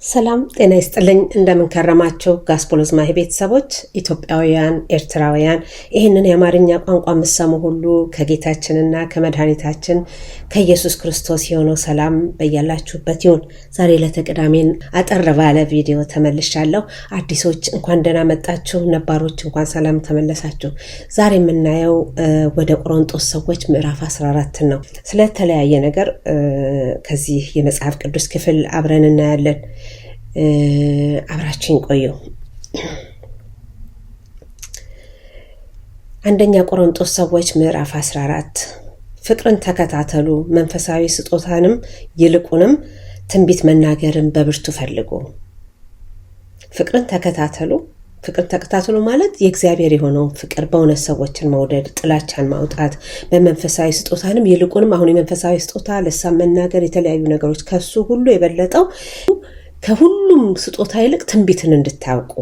ሰላም ጤና ይስጥልኝ እንደምን ከረማችሁ ጋስፖሎዝ ማይ ቤተሰቦች ኢትዮጵያውያን ኤርትራውያን ይህንን የአማርኛ ቋንቋ መስሙ ሁሉ ከጌታችንና ከመድኃኒታችን ከኢየሱስ ክርስቶስ የሆነው ሰላም በእያላችሁበት ይሁን። ዛሬ ለተቀዳሜን አጠር ባለ ቪዲዮ ተመልሻለሁ። አዲሶች እንኳን ደህና መጣችሁ፣ ነባሮች እንኳን ሰላም ተመለሳችሁ። ዛሬ የምናየው ወደ ቆሮንቶስ ሰዎች ምዕራፍ 14 ነው። ስለተለያየ ነገር ከዚህ የመጽሐፍ ቅዱስ ክፍል አብረን እናያለን። አብራችን ቆዩ። አንደኛ ቆሮንቶስ ሰዎች ምዕራፍ 14 ፍቅርን ተከታተሉ፣ መንፈሳዊ ስጦታንም ይልቁንም ትንቢት መናገርን በብርቱ ፈልጉ። ፍቅርን ተከታተሉ። ፍቅርን ተከታተሉ ማለት የእግዚአብሔር የሆነውን ፍቅር በእውነት ሰዎችን መውደድ፣ ጥላቻን ማውጣት፣ በመንፈሳዊ ስጦታንም ይልቁንም አሁን የመንፈሳዊ ስጦታ ልሳን መናገር፣ የተለያዩ ነገሮች ከሱ ሁሉ የበለጠው ከሁሉም ስጦታ ይልቅ ትንቢትን እንድታውቁ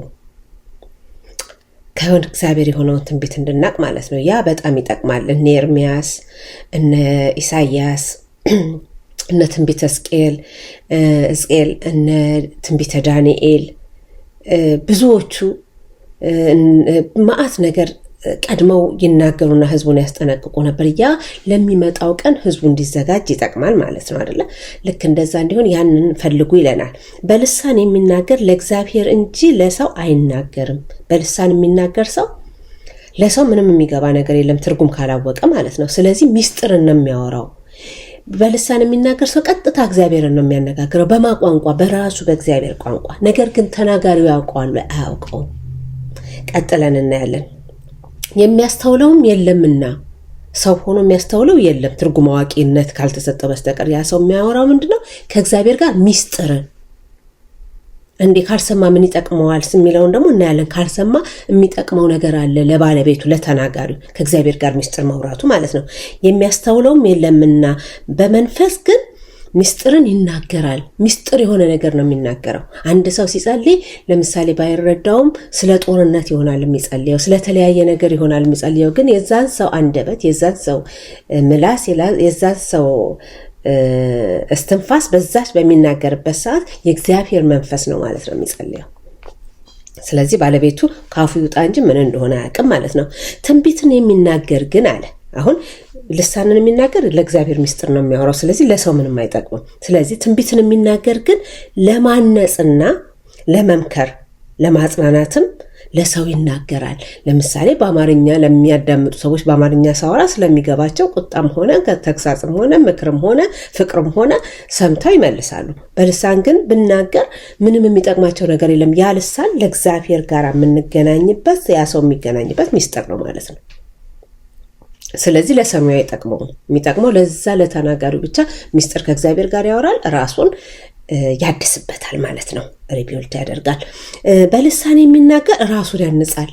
ከእግዚአብሔር የሆነውን ትንቢት እንድናቅ ማለት ነው። ያ በጣም ይጠቅማል። እነ ኤርሚያስ፣ እነ ኢሳያስ፣ እነ ትንቢተ ሕዝቅኤል፣ እነ ትንቢተ ዳንኤል ብዙዎቹ መዓት ነገር ቀድመው ይናገሩና ህዝቡን ያስጠነቅቁ ነበር። ያ ለሚመጣው ቀን ህዝቡ እንዲዘጋጅ ይጠቅማል ማለት ነው አይደለ? ልክ እንደዛ እንዲሆን ያንን ፈልጉ ይለናል። በልሳን የሚናገር ለእግዚአብሔር እንጂ ለሰው አይናገርም። በልሳን የሚናገር ሰው ለሰው ምንም የሚገባ ነገር የለም ትርጉም ካላወቀ ማለት ነው። ስለዚህ ሚስጥርን ነው የሚያወራው። በልሳን የሚናገር ሰው ቀጥታ እግዚአብሔርን ነው የሚያነጋግረው በማቋንቋ በራሱ በእግዚአብሔር ቋንቋ። ነገር ግን ተናጋሪው ያውቀዋል አያውቀውም? ቀጥለን እናያለን። የሚያስተውለውም የለምና ሰው ሆኖ የሚያስተውለው የለም ትርጉም አዋቂነት ካልተሰጠው በስተቀር። ያ ሰው የሚያወራው ምንድነው? ከእግዚአብሔር ጋር ሚስጥርን። እንዴ ካልሰማ ምን ይጠቅመዋል የሚለውን ደግሞ እናያለን። ካልሰማ የሚጠቅመው ነገር አለ ለባለቤቱ ለተናጋሪው፣ ከእግዚአብሔር ጋር ሚስጥር ማውራቱ ማለት ነው። የሚያስተውለውም የለምና በመንፈስ ግን ሚስጥርን ይናገራል። ሚስጥር የሆነ ነገር ነው የሚናገረው። አንድ ሰው ሲጸልይ ለምሳሌ ባይረዳውም ስለ ጦርነት ይሆናል የሚጸልየው፣ ስለተለያየ ነገር ይሆናል የሚጸልየው። ግን የዛን ሰው አንደበት፣ የዛን ሰው ምላስ፣ የዛን ሰው እስትንፋስ በዛች በሚናገርበት ሰዓት የእግዚአብሔር መንፈስ ነው ማለት ነው የሚጸልየው። ስለዚህ ባለቤቱ ካፉ ይውጣ እንጂ ምን እንደሆነ አያውቅም ማለት ነው። ትንቢትን የሚናገር ግን አለ። አሁን ልሳንን የሚናገር ለእግዚአብሔር ሚስጥር ነው የሚያወራው። ስለዚህ ለሰው ምንም አይጠቅምም። ስለዚህ ትንቢትን የሚናገር ግን ለማነጽና ለመምከር ለማጽናናትም ለሰው ይናገራል። ለምሳሌ በአማርኛ ለሚያዳምጡ ሰዎች በአማርኛ ሳወራ ስለሚገባቸው ቁጣም ሆነ ተግሳጽም ሆነ ምክርም ሆነ ፍቅርም ሆነ ሰምተው ይመልሳሉ። በልሳን ግን ብናገር ምንም የሚጠቅማቸው ነገር የለም። ያ ልሳን ለእግዚአብሔር ጋር የምንገናኝበት ያ ሰው የሚገናኝበት ሚስጥር ነው ማለት ነው። ስለዚህ ለሰሚው አይጠቅመውም። የሚጠቅመው ለዛ ለተናጋሪው ብቻ ሚስጥር ከእግዚአብሔር ጋር ያወራል፣ ራሱን ያድስበታል ማለት ነው። ሪቢውልድ ያደርጋል። በልሳን የሚናገር ራሱን ያንጻል።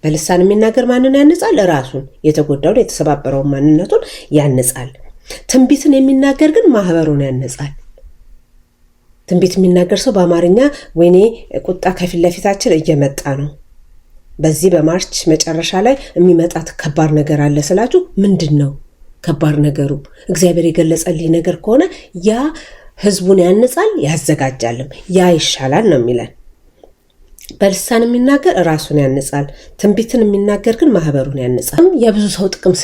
በልሳን የሚናገር ማንን ያንጻል? ራሱን፣ የተጎዳውን የተሰባበረውን ማንነቱን ያንጻል። ትንቢትን የሚናገር ግን ማህበሩን ያንጻል። ትንቢት የሚናገር ሰው በአማርኛ ወይኔ ቁጣ ከፊት ለፊታችን እየመጣ ነው፣ በዚህ በማርች መጨረሻ ላይ የሚመጣት ከባድ ነገር አለ ስላችሁ፣ ምንድን ነው ከባድ ነገሩ? እግዚአብሔር የገለጸልኝ ነገር ከሆነ ያ ህዝቡን ያንጻል ያዘጋጃልም፣ ያ ይሻላል ነው የሚለን። በልሳን የሚናገር ራሱን ያንጻል፣ ትንቢትን የሚናገር ግን ማህበሩን ያንጻል። የብዙ ሰው ጥቅም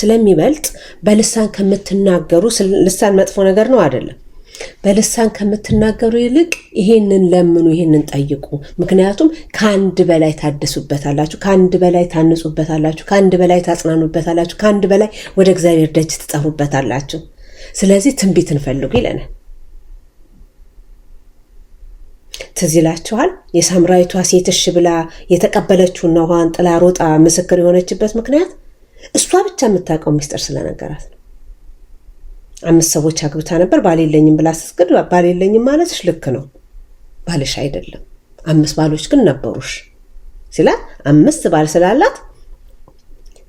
ስለሚበልጥ በልሳን ከምትናገሩ፣ ልሳን መጥፎ ነገር ነው አይደለም። በልሳን ከምትናገሩ ይልቅ ይሄንን ለምኑ፣ ይሄንን ጠይቁ። ምክንያቱም ከአንድ በላይ ታደሱበታላችሁ፣ ከአንድ በላይ ታንጹበታላችሁ፣ ከአንድ በላይ ታጽናኑበታላችሁ፣ ከአንድ በላይ ወደ እግዚአብሔር ደጅ ትጠሩበታላችሁ። ስለዚህ ትንቢትን ፈልጉ ይለናል። ትዝ ይላችኋል የሳምራዊቷ ሴት እሺ ብላ የተቀበለችውና ውሃን ጥላ ሮጣ ምስክር የሆነችበት ምክንያት እሷ ብቻ የምታውቀው ሚስጥር ስለነገራት ነው። 5 ሰዎች አግብታ ነበር። ባል የለኝም ብላ ስትስቅድ፣ ባል የለኝም ማለትሽ ልክ ነው፣ ባልሽ አይደለም፣ 5 ባሎች ግን ነበሩሽ ሲላ 5 ባል ስላላት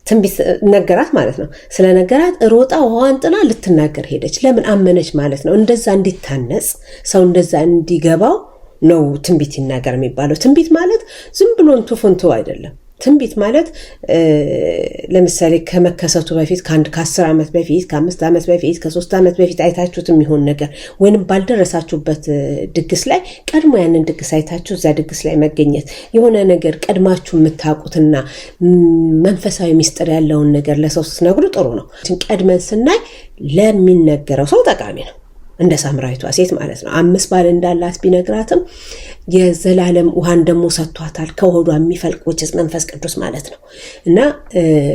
ትንቢት ነገራት ማለት ነው። ስለነገራት ሮጣ ውሃን ጥላ ልትናገር ሄደች። ለምን አመነች ማለት ነው። እንደዛ እንዲታነጽ ሰው እንደዛ እንዲገባው ነው ትንቢት ይናገር የሚባለው። ትንቢት ማለት ዝም ብሎ እንቱፍንቱ አይደለም። ትንቢት ማለት ለምሳሌ ከመከሰቱ በፊት ከ10 ዓመት በፊት ከ5 ዓመት በፊት ከ3 ዓመት በፊት አይታችሁት የሚሆን ነገር ወይንም ባልደረሳችሁበት ድግስ ላይ ቀድሞ ያንን ድግስ አይታችሁ እዛ ድግስ ላይ መገኘት የሆነ ነገር ቀድማችሁ የምታውቁትና መንፈሳዊ ሚስጥር ያለውን ነገር ለሰው ስትነግሩ ጥሩ ነው። ቀድመን ስናይ ለሚነገረው ሰው ጠቃሚ ነው። እንደ ሳምራዊቷ ሴት ማለት ነው። 5 ባል እንዳላት ቢነግራትም የዘላለም ውሃን ደግሞ ሰጥቷታል ከሆዷ የሚፈልቅ ወጭስ መንፈስ ቅዱስ ማለት ነው። እና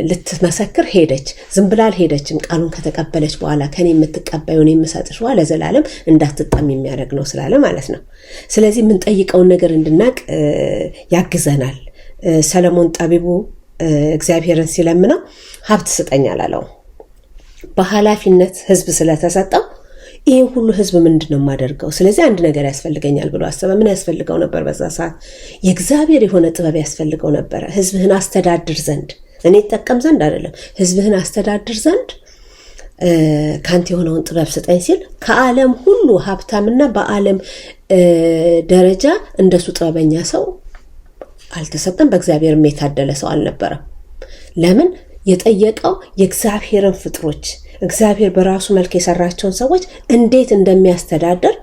ልትመሰክር ሄደች። ዝም ብላ አልሄደችም። ቃሉን ከተቀበለች በኋላ ከኔ የምትቀበዩን የምሰጥሽ ውሃ ለዘላለም እንዳትጠም የሚያደርግ ነው ስላለ ማለት ነው። ስለዚህ የምንጠይቀውን ነገር እንድናቅ ያግዘናል። ሰለሞን ጠቢቡ እግዚአብሔርን ሲለምነው ሀብት ስጠኝ አላለው። በኃላፊነት ህዝብ ስለተሰጠው ይሄ ሁሉ ህዝብ ምንድነው የማደርገው? ስለዚህ አንድ ነገር ያስፈልገኛል ብሎ አሰበ። ምን ያስፈልገው ነበር? በዛ ሰዓት የእግዚአብሔር የሆነ ጥበብ ያስፈልገው ነበር። ህዝብህን አስተዳድር ዘንድ እኔ ተጠቀም ዘንድ አይደለም፣ ህዝብህን አስተዳድር ዘንድ ካንተ የሆነውን ጥበብ ስጠኝ ሲል ከዓለም ሁሉ ሀብታምና በዓለም ደረጃ እንደሱ ጥበበኛ ሰው አልተሰጠም። በእግዚአብሔርም የታደለ ሰው አልነበረም። ለምን? የጠየቀው የእግዚአብሔርን ፍጥሮች እግዚአብሔር በራሱ መልክ የሰራቸውን ሰዎች እንዴት እንደሚያስተዳድር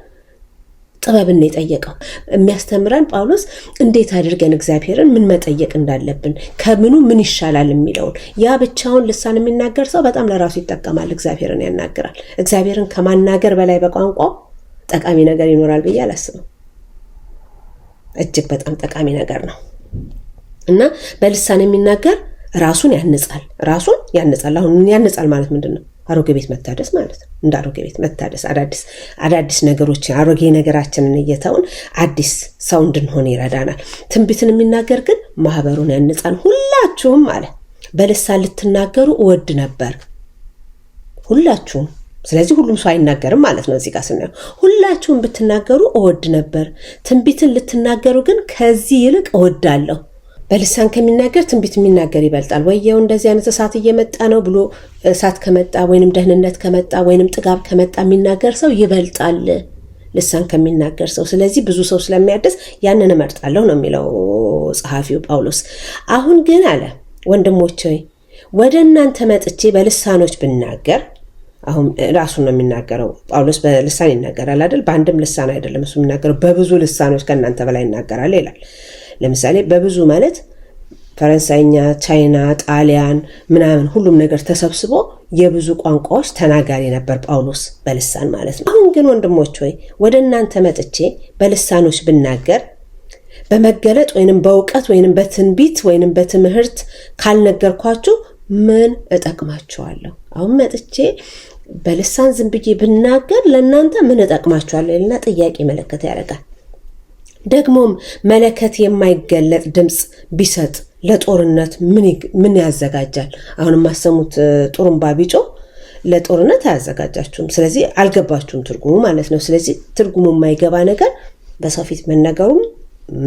ጥበብን የጠየቀው። የሚያስተምረን ጳውሎስ እንዴት አድርገን እግዚአብሔርን ምን መጠየቅ እንዳለብን ከምኑ ምን ይሻላል የሚለውን። ያ ብቻውን ልሳን የሚናገር ሰው በጣም ለራሱ ይጠቀማል፣ እግዚአብሔርን ያናግራል። እግዚአብሔርን ከማናገር በላይ በቋንቋ ጠቃሚ ነገር ይኖራል ብዬ አላስብም። እጅግ በጣም ጠቃሚ ነገር ነው እና በልሳን የሚናገር ራሱን ያንጻል። አሁን ያንጻል ማለት ምንድነው? አሮጌ ቤት መታደስ ማለት ነው። እንደ አሮጌ ቤት መታደስ አዳዲስ ነገሮችን አሮጌ ነገራችንን እየተውን አዲስ ሰው እንድንሆን ይረዳናል። ትንቢትን የሚናገር ግን ማህበሩን ያንጻል። ሁላችሁም አለ በልሳን ልትናገሩ እወድ ነበር። ሁላችሁም። ስለዚህ ሁሉም ሰው አይናገርም ማለት ነው። እዚህ ጋር ስናየው ሁላችሁም ብትናገሩ እወድ ነበር፣ ትንቢትን ልትናገሩ ግን ከዚህ ይልቅ እወዳለሁ። በልሳን ከሚናገር ትንቢት የሚናገር ይበልጣል። ወየው እንደዚህ አይነት እሳት እየመጣ ነው ብሎ እሳት ከመጣ ወይንም ደህንነት ከመጣ ወይንም ጥጋብ ከመጣ የሚናገር ሰው ይበልጣል ልሳን ከሚናገር ሰው። ስለዚህ ብዙ ሰው ስለሚያድስ ያንን እመርጣለሁ ነው የሚለው ጸሐፊው ጳውሎስ። አሁን ግን አለ ወንድሞቼ ወደ እናንተ መጥቼ በልሳኖች ብናገር፣ አሁን ራሱን ነው የሚናገረው ጳውሎስ። በልሳን ይናገራል አይደል? በአንድም ልሳን አይደለም እሱ የሚናገረው፣ በብዙ ልሳኖች ከእናንተ በላይ ይናገራል ይላል። ለምሳሌ በብዙ ማለት ፈረንሳይኛ፣ ቻይና፣ ጣሊያን ምናምን ሁሉም ነገር ተሰብስቦ የብዙ ቋንቋዎች ተናጋሪ ነበር ጳውሎስ በልሳን ማለት ነው። አሁን ግን ወንድሞች ሆይ ወደ እናንተ መጥቼ በልሳኖች ብናገር በመገለጥ ወይንም በእውቀት ወይንም በትንቢት ወይንም በትምህርት ካልነገርኳችሁ ምን እጠቅማችኋለሁ? አሁን መጥቼ በልሳን ዝም ብዬ ብናገር ለእናንተ ምን እጠቅማችኋለሁ? ይልና ጥያቄ መለከት ያደርጋል። ደግሞም መለከት የማይገለጥ ድምፅ ቢሰጥ ለጦርነት ምን ያዘጋጃል? አሁን ማሰሙት ጡሩምባ ቢጮ ለጦርነት አያዘጋጃችሁም። ስለዚህ አልገባችሁም ትርጉሙ ማለት ነው። ስለዚህ ትርጉሙ የማይገባ ነገር በሰው ፊት መነገሩም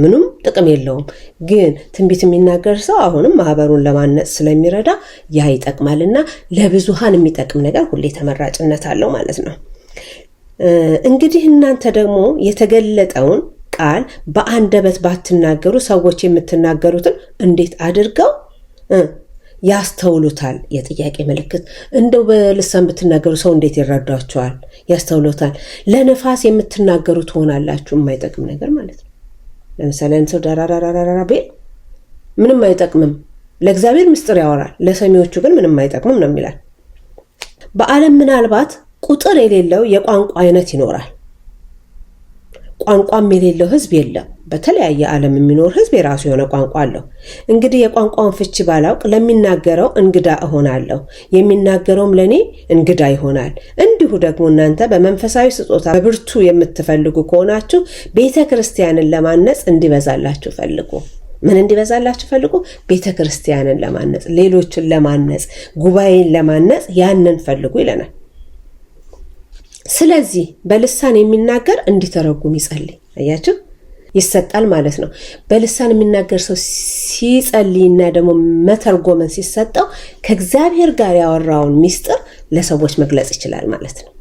ምንም ጥቅም የለውም። ግን ትንቢት የሚናገር ሰው አሁንም ማህበሩን ለማነጽ ስለሚረዳ ያ ይጠቅማልና ለብዙሃን የሚጠቅም ነገር ሁሌ ተመራጭነት አለው ማለት ነው። እንግዲህ እናንተ ደግሞ የተገለጠውን ቃል በአንደበት ባትናገሩ ሰዎች የምትናገሩትን እንዴት አድርገው ያስተውሉታል? የጥያቄ ምልክት። እንደው በልሳን ብትናገሩ ሰው እንዴት ይረዳቸዋል? ያስተውሉታል። ለነፋስ የምትናገሩ ትሆናላችሁ። የማይጠቅም ነገር ማለት ነው። ለምሳሌ አንሰው ዳራራራራ ቤል ምንም አይጠቅምም። ለእግዚአብሔር ምስጢር ያወራል፣ ለሰሚዎቹ ግን ምንም አይጠቅምም ነው የሚላል። በዓለም ምናልባት ቁጥር የሌለው የቋንቋ አይነት ይኖራል። ቋንቋም የሌለው ህዝብ የለም። በተለያየ ዓለም የሚኖር ህዝብ የራሱ የሆነ ቋንቋ አለው። እንግዲህ የቋንቋውን ፍቺ ባላውቅ ለሚናገረው እንግዳ እሆናለሁ፣ የሚናገረውም ለኔ እንግዳ ይሆናል። እንዲሁ ደግሞ እናንተ በመንፈሳዊ ስጦታ በብርቱ የምትፈልጉ ከሆናችሁ ቤተክርስቲያንን ለማነጽ እንዲበዛላችሁ ፈልጉ። ምን እንዲበዛላችሁ ፈልጉ? ቤተክርስቲያንን ለማነጽ፣ ሌሎችን ለማነጽ፣ ጉባኤን ለማነጽ ያንን ፈልጉ ይለናል። ስለዚህ በልሳን የሚናገር እንዲተረጉም ይጸልይ። አያችሁ፣ ይሰጣል ማለት ነው። በልሳን የሚናገር ሰው ሲጸልይና ደግሞ መተርጎምን ሲሰጠው ከእግዚአብሔር ጋር ያወራውን ሚስጥር ለሰዎች መግለጽ ይችላል ማለት ነው።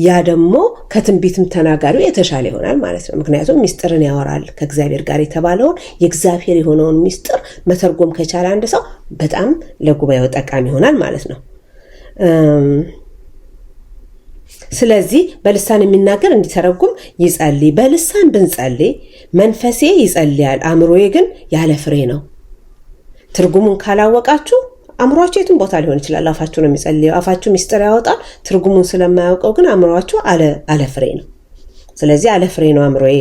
ያ ደግሞ ከትንቢትም ተናጋሪው የተሻለ ይሆናል ማለት ነው። ምክንያቱም ሚስጥርን ያወራል ከእግዚአብሔር ጋር የተባለውን የእግዚአብሔር የሆነውን ሚስጥር መተርጎም ከቻለ አንድ ሰው በጣም ለጉባኤው ጠቃሚ ይሆናል ማለት ነው። ስለዚህ በልሳን የሚናገር እንዲተረጉም ይጸልይ። በልሳን ብንጸልይ መንፈሴ ይጸልያል፣ አእምሮዬ ግን ያለ ፍሬ ነው። ትርጉሙን ካላወቃችሁ አእምሮአችሁ የትም ቦታ ሊሆን ይችላል፣ አፋችሁ ነው የሚጸልየው። አፋችሁ ሚስጥር ያወጣል፣ ትርጉሙን ስለማያውቀው ግን አእምሮአችሁ አለ ፍሬ ነው። ስለዚህ አለ ፍሬ ነው አእምሮዬ፣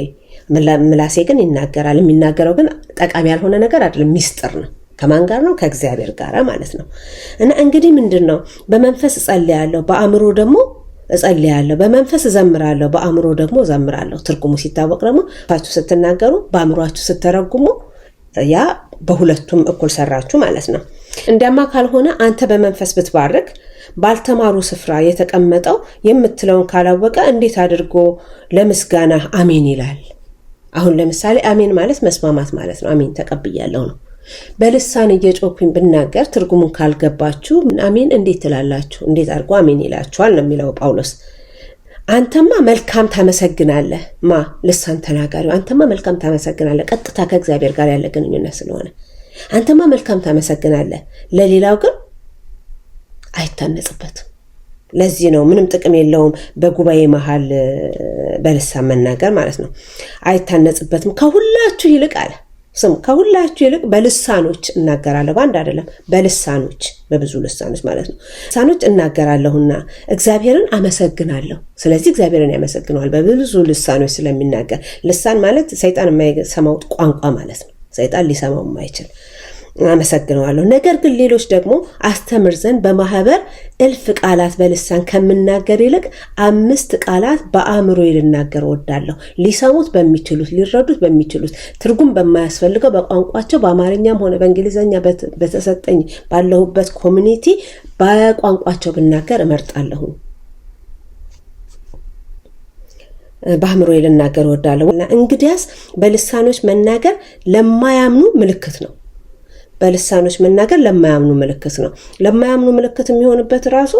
ምላሴ ግን ይናገራል። የሚናገረው ግን ጠቃሚ ያልሆነ ነገር አይደለም፣ ሚስጥር ነው። ከማን ጋር ነው? ከእግዚአብሔር ጋር ማለት ነው። እና እንግዲህ ምንድነው? በመንፈስ እጸልያለሁ፣ በአእምሮ ደግሞ እጸልያለሁ። በመንፈስ እዘምራለሁ፣ በአእምሮ ደግሞ እዘምራለሁ። ትርጉሙ ሲታወቅ ደግሞ አፋችሁ ስትናገሩ በአእምሮአችሁ ስትተረጉሙ ያ በሁለቱም እኩል ሰራችሁ ማለት ነው። እንደማ ካልሆነ አንተ በመንፈስ ብትባርክ ባልተማሩ ስፍራ የተቀመጠው የምትለውን ካላወቀ እንዴት አድርጎ ለምስጋና አሜን ይላል? አሁን ለምሳሌ አሜን ማለት መስማማት ማለት ነው። አሜን ተቀብያለሁ ነው። በልሳን እየጮኩኝ ብናገር ትርጉሙን ካልገባችሁ አሜን እንዴት ትላላችሁ? እንዴት አድርጎ አሜን ይላችኋል ነው የሚለው ጳውሎስ። አንተማ መልካም ታመሰግናለህ። ልሳን ተናጋሪው አንተማ መልካም ታመሰግናለህ፣ ቀጥታ ከእግዚአብሔር ጋር ያለ ግንኙነት ስለሆነ አንተማ መልካም ታመሰግናለህ። ለሌላው ግን አይታነጽበትም። ለዚህ ነው ምንም ጥቅም የለውም በጉባኤ መሃል በልሳን መናገር ማለት ነው። አይታነጽበትም። ከሁላችሁ ይልቅ አለ ከሁላችሁ ይልቅ በልሳኖች እናገራለሁ። በአንድ አይደለም፣ በልሳኖች በብዙ ልሳኖች ማለት ነው። ልሳኖች እናገራለሁና እግዚአብሔርን አመሰግናለሁ። ስለዚህ እግዚአብሔርን ያመሰግነዋል በብዙ ልሳኖች ስለሚናገር። ልሳን ማለት ሰይጣን የማይሰማው ቋንቋ ማለት ነው። ሰይጣን ሊሰማው የማይችል አመሰግነዋለሁ። ነገር ግን ሌሎች ደግሞ አስተምር ዘንድ በማህበር 1000 ቃላት በልሳን ከምናገር ይልቅ 5 ቃላት በአእምሮ ልናገር እወዳለሁ። ሊሰሙት በሚችሉት ሊረዱት በሚችሉት ትርጉም በማያስፈልገው በቋንቋቸው በአማርኛም ሆነ በእንግሊዘኛ በተሰጠኝ ባለሁበት ኮሚኒቲ በቋንቋቸው ብናገር እመርጣለሁ። በአእምሮ ልናገር እወዳለሁ። እንግዲያስ በልሳኖች መናገር ለማያምኑ ምልክት ነው። በልሳኖች መናገር ለማያምኑ ምልክት ነው። ለማያምኑ ምልክት የሚሆንበት ራሱ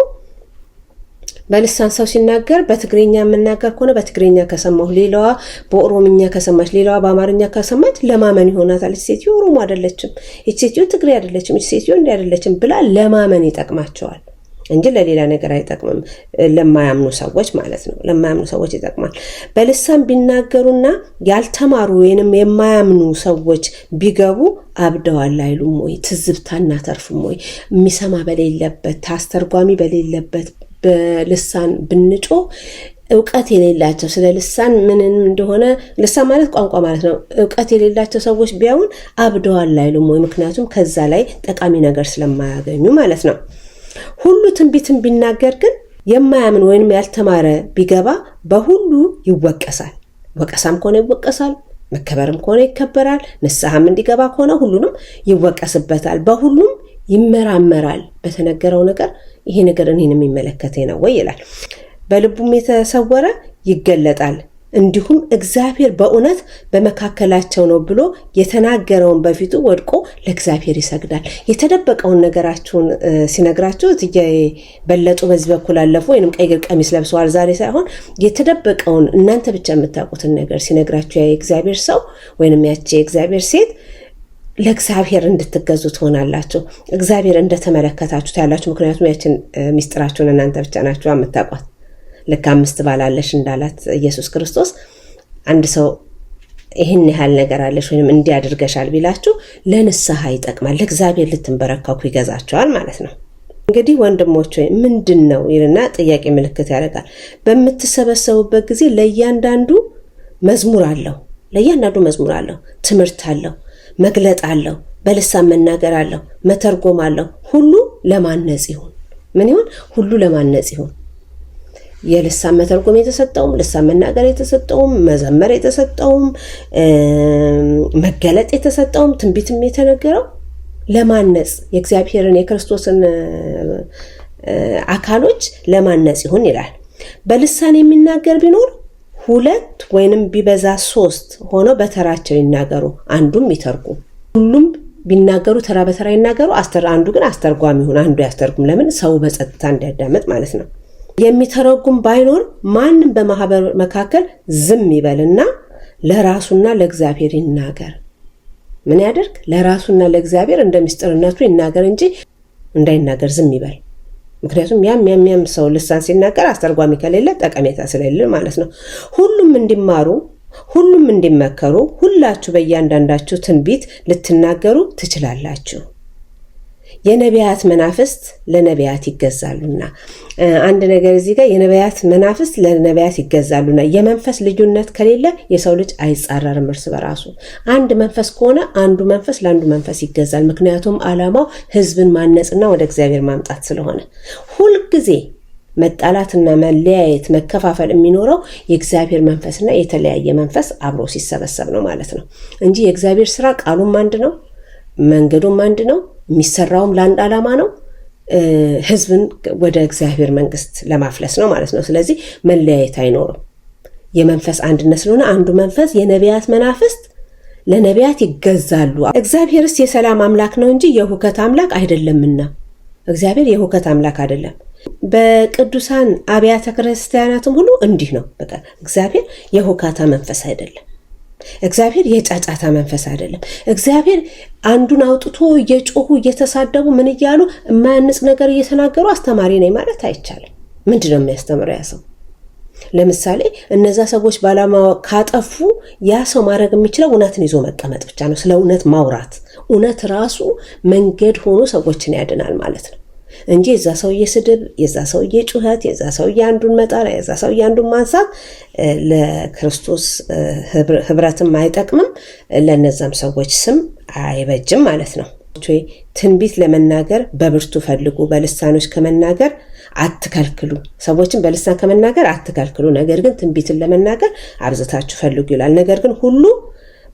በልሳን ሰው ሲናገር በትግርኛ መናገር ከሆነ በትግርኛ ከሰማሁ፣ ሌላዋ በኦሮምኛ ከሰማች፣ ሌላዋ በአማርኛ ከሰማች ለማመን ይሆናታል። ሴትዮ ኦሮሞ አይደለችም፣ ሴትዮ ትግሬ አይደለችም፣ ሴትዮ እንዲህ አይደለችም ብላ ለማመን ይጠቅማቸዋል እንጂ ለሌላ ነገር አይጠቅምም። ለማያምኑ ሰዎች ማለት ነው። ለማያምኑ ሰዎች ይጠቅማል። በልሳን ቢናገሩና ያልተማሩ ወይንም የማያምኑ ሰዎች ቢገቡ አብደዋል አይሉም ወይ? ትዝብታና ተርፍም ወይ? የሚሰማ በሌለበት አስተርጓሚ በሌለበት በልሳን ብንጮ እውቀት የሌላቸው ስለ ልሳን ምን እንደሆነ ልሳን ማለት ቋንቋ ማለት ነው። እውቀት የሌላቸው ሰዎች ቢያውን አብደዋል አይሉም ወይ? ምክንያቱም ከዛ ላይ ጠቃሚ ነገር ስለማያገኙ ማለት ነው። ሁሉ ትንቢትን ቢናገር ግን የማያምን ወይንም ያልተማረ ቢገባ በሁሉ ይወቀሳል። ወቀሳም ከሆነ ይወቀሳል፣ መከበርም ከሆነ ይከበራል፣ ንስሐም እንዲገባ ከሆነ ሁሉንም ይወቀስበታል። በሁሉም ይመራመራል። በተነገረው ነገር ይሄ ነገር እኔንም የሚመለከተኝ ነው ወይ ይላል። በልቡም የተሰወረ ይገለጣል። እንዲሁም እግዚአብሔር በእውነት በመካከላቸው ነው ብሎ የተናገረውን በፊቱ ወድቆ ለእግዚአብሔር ይሰግዳል። የተደበቀውን ነገራችሁን ሲነግራችሁ በለጡ በዚህ በኩል አለፉ ወይንም ቀይ ቀሚስ ለብሰዋል ዛሬ ሳይሆን የተደበቀውን እናንተ ብቻ የምታውቁትን ነገር ሲነግራችሁ የእግዚአብሔር ሰው ወይንም ያቺ የእግዚአብሔር ሴት ለእግዚአብሔር እንድትገዙ ትሆናላችሁ። እግዚአብሔር እንደተመለከታችሁ ታያላችሁ። ምክንያቱም ያችን ሚስጥራችሁን እናንተ ብቻ ናችሁ የምታውቋት። ልክ 5 ባላለሽ እንዳላት ኢየሱስ ክርስቶስ አንድ ሰው ይህን ያህል ነገር አለሽ ወይም እንዲያድርገሻል ቢላችሁ ለንስሐ ይጠቅማል። ለእግዚአብሔር ልትንበረከኩ ይገዛቸዋል ማለት ነው። እንግዲህ ወንድሞች ሆይ ምንድነው ይልና ጥያቄ ምልክት ያደርጋል። በምትሰበሰቡበት ጊዜ ለእያንዳንዱ መዝሙር አለው፣ ለእያንዳንዱ መዝሙር አለው፣ ትምህርት አለው፣ መግለጥ አለው፣ በልሳን መናገር አለው፣ መተርጎም አለው። ሁሉ ለማነጽ ይሁን። ምን ይሁን? ሁሉ ለማነጽ ይሁን። የልሳን መተርጎም የተሰጠውም፣ ልሳን መናገር የተሰጠውም፣ መዘመር የተሰጠውም፣ መገለጥ የተሰጠውም፣ ትንቢትም የተነገረው ለማነጽ የእግዚአብሔርን የክርስቶስን አካሎች ለማነጽ ይሁን ይላል። በልሳን የሚናገር ቢኖር 2 ወይንም ቢበዛ 3 ሆኖ በተራቸው ይናገሩ፣ አንዱም ይተርጉም። ሁሉም ቢናገሩ ተራ በተራ ይናገሩ፣ አንዱ ግን አስተርጓሚ ይሁን፣ አንዱ ያስተርጉም። ለምን? ሰው በጸጥታ እንዲያዳምጥ ማለት ነው። የሚተረጉም ባይኖር ማንም በማህበር መካከል ዝም ይበልና ለራሱና ለእግዚአብሔር ይናገር። ምን ያደርግ? ለራሱና ለእግዚአብሔር እንደ ምስጢርነቱ ይናገር እንጂ እንዳይናገር ዝም ይበል። ምክንያቱም ያም ሰው ልሳን ሲናገር አስተርጓሚ ከሌለ ጠቀሜታ ስለሌለ ማለት ነው። ሁሉም እንዲማሩ፣ ሁሉም እንዲመከሩ፣ ሁላችሁ በእያንዳንዳችሁ ትንቢት ልትናገሩ ትችላላችሁ። የነቢያት መናፍስት ለነቢያት ይገዛሉና። አንድ ነገር እዚህ ጋር የነቢያት መናፍስት ለነቢያት ይገዛሉና። የመንፈስ ልዩነት ከሌለ የሰው ልጅ አይጻረርም እርስ በራሱ። አንድ መንፈስ ከሆነ አንዱ መንፈስ ለአንዱ መንፈስ ይገዛል። ምክንያቱም ዓላማው ሕዝብን ማነጽና ወደ እግዚአብሔር ማምጣት ስለሆነ ሁልጊዜ መጣላትና መለያየት፣ መከፋፈል የሚኖረው የእግዚአብሔር መንፈስና የተለያየ መንፈስ አብሮ ሲሰበሰብ ነው ማለት ነው እንጂ የእግዚአብሔር ስራ ቃሉም አንድ ነው፣ መንገዱም አንድ ነው፣ የሚሰራውም ለአንድ ዓላማ ነው፣ ህዝብን ወደ እግዚአብሔር መንግስት ለማፍለስ ነው ማለት ነው። ስለዚህ መለያየት አይኖርም። የመንፈስ አንድነት ስለሆነ አንዱ መንፈስ የነቢያት መናፍስት ለነቢያት ይገዛሉ። እግዚአብሔርስ የሰላም አምላክ ነው እንጂ የሁከት አምላክ አይደለምና። እግዚአብሔር የሁከት አምላክ አይደለም። በቅዱሳን አብያተ ክርስቲያናትም ሁሉ እንዲህ ነው። በቃ እግዚአብሔር የሁካታ መንፈስ አይደለም። እግዚአብሔር የጫጫታ መንፈስ አይደለም። እግዚአብሔር አንዱን አውጥቶ እየጮሁ እየተሳደቡ ምን እያሉ የማያንጽ ነገር እየተናገሩ አስተማሪ ነኝ ማለት አይቻልም። ምንድነው የሚያስተምረው ያ ሰው? ለምሳሌ እነዛ ሰዎች ባለማወቅ ካጠፉ ያ ሰው ማድረግ የሚችለው እውነትን ይዞ መቀመጥ ብቻ ነው። ስለ እውነት ማውራት። እውነት ራሱ መንገድ ሆኖ ሰዎችን ያድናል ማለት ነው እንጂ የዛ ሰውዬ ስድብ፣ የዛ ሰውዬ ጩኸት፣ የዛ ሰውዬ አንዱን መጣል፣ የዛ ሰውዬ አንዱን ማንሳት ለክርስቶስ ህብረትም አይጠቅምም፣ ለነዛም ሰዎች ስም አይበጅም ማለት ነው። ትንቢት ለመናገር በብርቱ ፈልጉ፣ በልሳኖች ከመናገር አትከልክሉ። ሰዎችን በልሳን ከመናገር አትከልክሉ፣ ነገር ግን ትንቢትን ለመናገር አብዝታችሁ ፈልጉ ይላል። ነገር ግን ሁሉ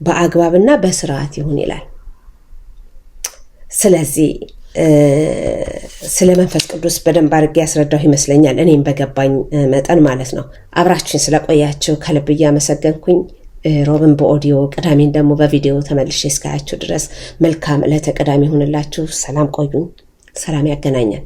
በአግባብና በስርዓት ይሁን ይላል። ስለዚህ ስለ መንፈስ ቅዱስ በደንብ አድርጌ ያስረዳሁ ይመስለኛል፣ እኔም በገባኝ መጠን ማለት ነው። አብራችሁን ስለቆያችሁ ከልብ እያመሰገንኩኝ ሮብን በኦዲዮ ቅዳሜን ደግሞ በቪዲዮ ተመልሼ እስካያችሁ ድረስ መልካም ዕለተ ቅዳሜ ይሁንላችሁ። ሰላም ቆዩኝ። ሰላም ያገናኘን።